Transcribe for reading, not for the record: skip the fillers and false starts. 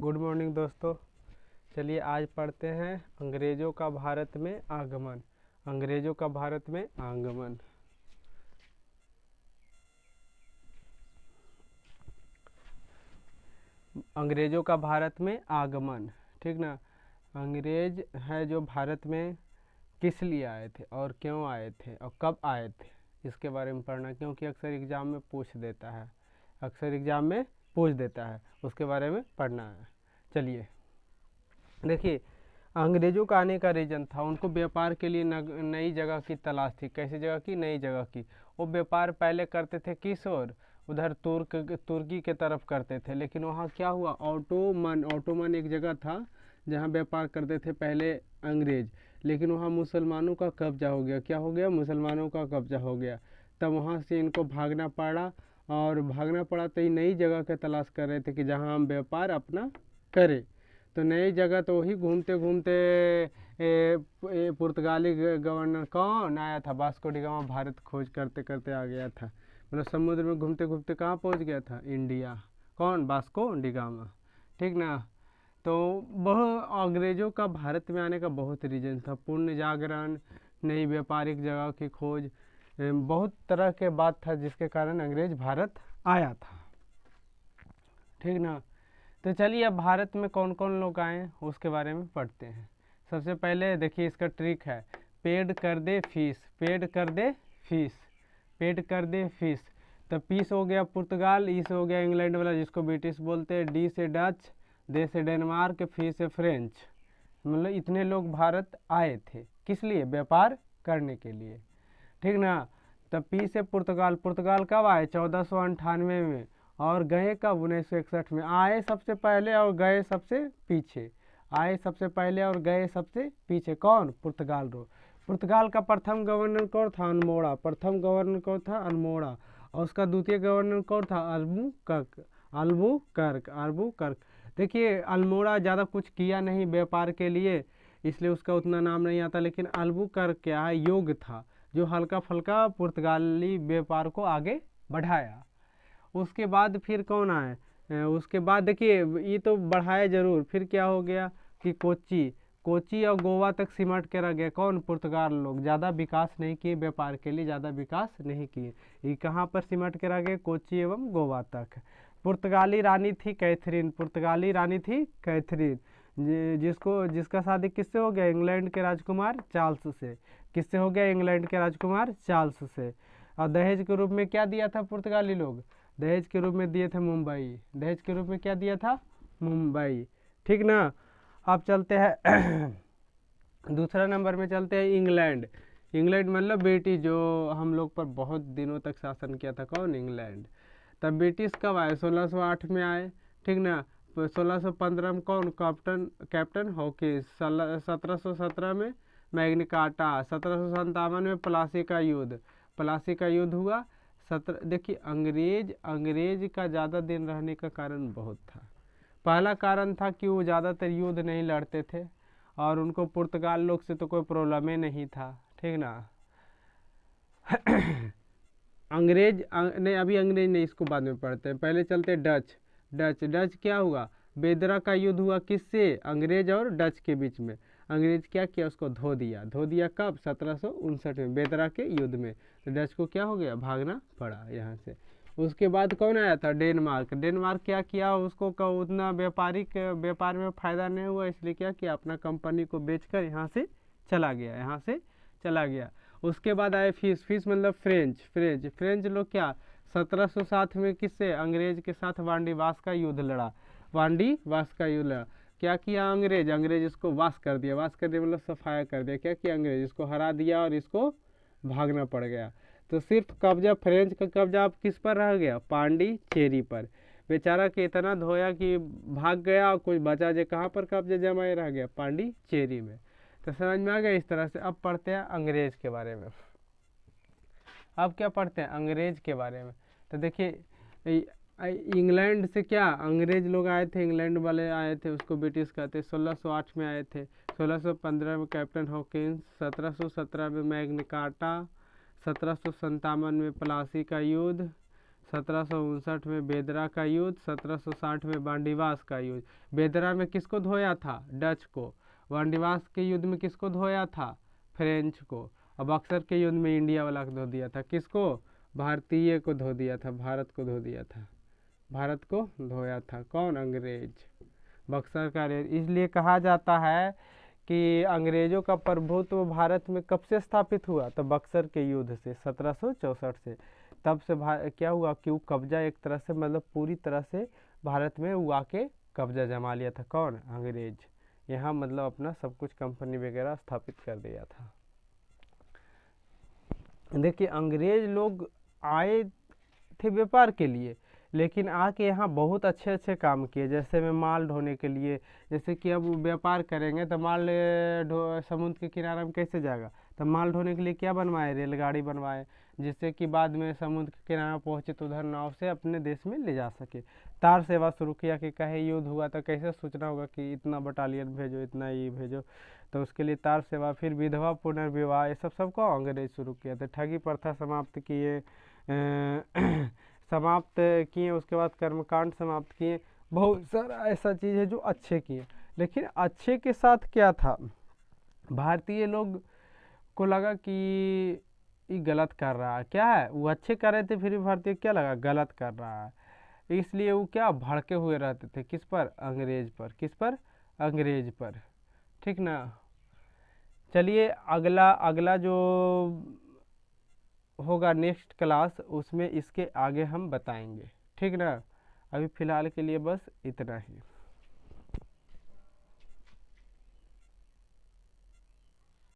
Good morning दोस्तों। चलिए आज पढ़ते हैं अंग्रेज़ों का भारत में आगमन। अंग्रेज़ों का भारत में आगमन। अंग्रेज़ों का भारत में आगमन, ठीक ना। अंग्रेज है जो भारत में किस लिए आए थे और क्यों आए थे और कब आए थे, इसके बारे में पढ़ना, क्योंकि अक्सर एग्ज़ाम में पूछ देता है, उसके बारे में पढ़ना है। चलिए देखिए, अंग्रेज़ों का आने का रीज़न था, उनको व्यापार के लिए नई जगह की तलाश थी। कैसी जगह की? नई जगह की। वो व्यापार पहले करते थे किस ओर? उधर तुर्की के तरफ करते थे, लेकिन वहाँ क्या हुआ, ऑटोमन एक जगह था जहाँ व्यापार करते थे पहले अंग्रेज, लेकिन वहाँ मुसलमानों का कब्जा हो गया। क्या हो गया? मुसलमानों का कब्जा हो गया। तब वहाँ से इनको भागना पड़ा, और भागना पड़ा तो ये नई जगह की तलाश कर रहे थे कि जहाँ हम व्यापार अपना करें। तो नई जगह तो वही घूमते घूमते पुर्तगाली गवर्नर कौन आया था? वास्को डी गामा भारत खोज करते करते आ गया था। मतलब समुद्र में घूमते घूमते कहाँ पहुँच गया था? इंडिया। कौन? वास्को डी गामा, ठीक ना। तो वह अंग्रेज़ों का भारत में आने का बहुत रीज़न था। पुण्य जागरण, नई व्यापारिक जगह की खोज, बहुत तरह के बात था जिसके कारण अंग्रेज भारत आया था, ठीक ना। तो चलिए अब भारत में कौन कौन लोग आए उसके बारे में पढ़ते हैं। सबसे पहले देखिए, इसका ट्रिक है, पेड कर दे फीस, पेड कर दे फीस, पेड कर दे फीस। तो पीस हो गया पुर्तगाल, ई से हो गया इंग्लैंड वाला जिसको ब्रिटिश बोलते हैं, डी से डच, दे से डेनमार्क, फी से फ्रेंच। मतलब इतने लोग भारत आए थे, किस लिए? व्यापार करने के लिए, ठीक ना। तब पी से पुर्तगाल, पुर्तगाल कब आए? 1498 में, और गए कब? 1961 में। आए सबसे पहले और गए सबसे पीछे, आए सबसे पहले और गए सबसे पीछे। कौन? पुर्तगाल रो। पुर्तगाल का प्रथम गवर्नर कौन था? अल्मोड़ा। प्रथम गवर्नर कौन था? अल्मोड़ा। और उसका द्वितीय गवर्नर कौन था? अल्बुकर्क। देखिए, अल्मोड़ा ज़्यादा कुछ किया नहीं व्यापार के लिए, इसलिए उसका उतना नाम नहीं आता, लेकिन अल्बुकर्क क्या है? योग था, जो हल्का फुल्का पुर्तगाली व्यापार को आगे बढ़ाया। उसके बाद फिर कौन आए? उसके बाद देखिए, ये तो बढ़ाया जरूर, फिर क्या हो गया कि कोची और गोवा तक सिमट के रह गए। कौन? पुर्तगाल लोग। ज़्यादा विकास नहीं किए व्यापार के लिए, ज़्यादा विकास नहीं किए। ये कहाँ पर सिमट के रह गए? कोची एवं गोवा तक। पुर्तगाली रानी थी कैथरीन, पुर्तगाली रानी थी कैथरीन, जिसका शादी किससे हो गया? इंग्लैंड के राजकुमार चार्ल्स से। किससे हो गया? इंग्लैंड के राजकुमार चार्ल्स से। और दहेज के रूप में क्या दिया था पुर्तगाली लोग? दहेज के रूप में दिए थे मुंबई। दहेज के रूप में क्या दिया था? मुंबई, ठीक ना। अब चलते हैं दूसरा नंबर में चलते हैं इंग्लैंड। इंग्लैंड मतलब ब्रिटिश, जो हम लोग पर बहुत दिनों तक शासन किया था। कौन? इंग्लैंड। तब ब्रिटिश कब आए? 1608 में आए, ठीक ना। 1615 में कौन? Captain Hawkins. 1717 में मैग्ना कार्टा। 1757 में प्लासी का युद्ध हुआ। देखिए, अंग्रेज का ज़्यादा दिन रहने का कारण बहुत था। पहला कारण था कि वो ज़्यादातर युद्ध नहीं लड़ते थे, और उनको पुर्तगाल लोग से तो कोई प्रॉब्लम ही नहीं था, ठीक ना। नहीं, अभी अंग्रेज नहीं, इसको बाद में पढ़ते हैं। पहले चलते डच क्या हुआ? बेदरा का युद्ध हुआ किससे? अंग्रेज और डच के बीच में। अंग्रेज क्या किया? उसको धो दिया कब? 1759 में, बेदरा के युद्ध में। तो डच को क्या हो गया? भागना पड़ा यहाँ से। उसके बाद कौन आया था? डेनमार्क क्या किया? उसको उतना व्यापार में फ़ायदा नहीं हुआ, इसलिए क्या किया? अपना कंपनी को बेचकर यहाँ से चला गया। उसके बाद आए फिश मतलब फ्रेंच लोग क्या? 1707 में किससे? अंग्रेज के साथ वांडीवास का युद्ध लड़ा। क्या किया अंग्रेज इसको वास कर दिया मतलब सफाया कर दिया। क्या किया? अंग्रेज इसको हरा दिया और इसको भागना पड़ गया। तो सिर्फ कब्जा, फ्रेंच का कब्जा अब किस पर रह गया? पांडिचेरी पर। बेचारा के इतना धोया कि भाग गया, और कुछ बचा जे कहाँ पर कब्जा जमाए रह गया? पांडिचेरी में। तो समझ में आ गया इस तरह से। अब पढ़ते हैं अंग्रेज के बारे में। अब क्या पढ़ते हैं? अंग्रेज के बारे में। तो देखिए, इंग्लैंड से क्या अंग्रेज लोग आए थे, इंग्लैंड वाले आए थे, उसको ब्रिटिश कहते। 1608 में आए थे। 1615 में कैप्टन हॉकिंस। 1717 में मैग्ना कार्टा। 1757 में प्लासी का युद्ध। 1759 में बेदरा का युद्ध, 1760 में बांडीवास का युद्ध। बेदरा में किसको धोया था? डच को। बांडीवास के युद्ध में किसको धोया था? फ्रेंच को। और बक्सर के युद्ध में इंडिया वाला को धो दिया था। किसको? भारतीय को धो दिया था, भारत को धो दिया था, भारत को धोया था। कौन? अंग्रेज। बक्सर का इसलिए कहा जाता है कि अंग्रेजों का प्रभुत्व भारत में कब से स्थापित हुआ? तो बक्सर के युद्ध से, 1764 से। तब से क्या हुआ कि वो कब्जा एक तरह से, मतलब पूरी तरह से भारत में वो आके कब्जा जमा लिया था। कौन? अंग्रेज। यहाँ मतलब अपना सब कुछ कंपनी वगैरह स्थापित कर दिया था। देखिए अंग्रेज लोग आए थे व्यापार के लिए, लेकिन आके यहाँ बहुत अच्छे अच्छे काम किए। जैसे में माल ढोने के लिए, जैसे कि अब व्यापार करेंगे तो माल समुद्र के किनारे में कैसे जाएगा? तो माल ढोने के लिए क्या बनवाए? रेलगाड़ी बनवाए, जिससे कि बाद में समुद्र के किनारे पहुँचे तो उधर नाव से अपने देश में ले जा सके। तार सेवा शुरू किया कि कहीं युद्ध हुआ तो कैसे सूचना होगा कि इतना बटालियन भेजो, इतना ये भेजो, तो उसके लिए तार सेवा। फिर विधवा पुनर्विवाह, ये सबको अंग्रेज शुरू किया था। ठगी प्रथा समाप्त किए, समाप्त किए। उसके बाद कर्मकांड समाप्त किए। बहुत सारा ऐसा चीज़ है जो अच्छे किए, लेकिन अच्छे के साथ क्या था? भारतीय लोग को लगा कि ये गलत कर रहा है। क्या है? वो अच्छे कर रहे थे, फिर भी भारतीय क्या लगा? गलत कर रहा है। इसलिए वो क्या भड़के हुए रहते थे? किस पर? अंग्रेज पर। किस पर? अंग्रेज पर। ठीक ना। चलिए अगला अगला जो होगा नेक्स्ट क्लास, उसमें इसके आगे हम बताएंगे। ठीक ना। अभी फ़िलहाल के लिए बस इतना ही।